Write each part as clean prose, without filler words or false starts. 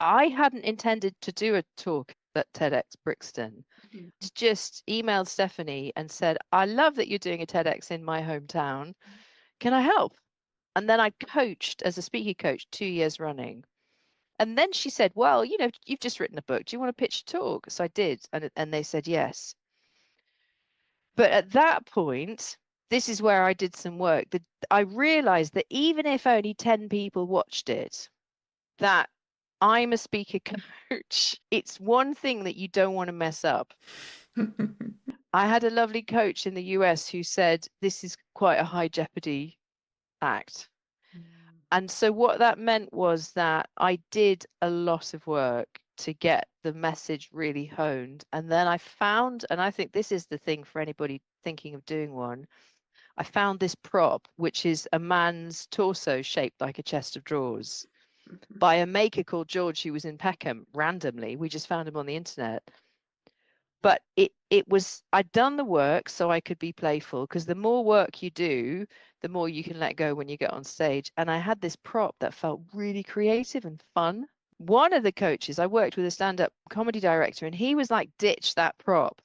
I hadn't intended to do a talk at TEDx Brixton. Just emailed Stephanie and said, I love that you're doing a TEDx in my hometown. Can I help? And then I coached as a speaker coach 2 years running. And then she said, well, you've just written a book. Do you want to pitch a talk? So I did. And they said yes. But at that point, this is where I did some work. I realized that even if only 10 people watched it, that I'm a speaker coach. It's one thing that you don't want to mess up. I had a lovely coach in the US who said, this is quite a high jeopardy act. And so what that meant was that I did a lot of work to get the message really honed. And then I found, and I think this is the thing for anybody thinking of doing one, I found this prop, which is a man's torso shaped like a chest of drawers by a maker called George, who was in Peckham randomly. We just found him on the internet. But it was, I'd done the work so I could be playful, because the more work you do, the more you can let go when you get on stage. And I had this prop that felt really creative and fun. One of the coaches, I worked with a stand-up comedy director, and he was like, ditch that prop,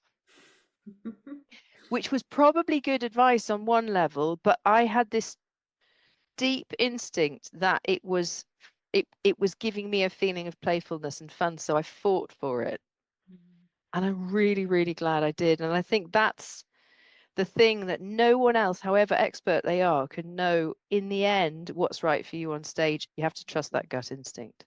which was probably good advice on one level, but I had this deep instinct that it was giving me a feeling of playfulness and fun, so I fought for it. And I'm really, really glad I did. And I think that's the thing that no one else, however expert they are, can know in the end what's right for you on stage. You have to trust that gut instinct.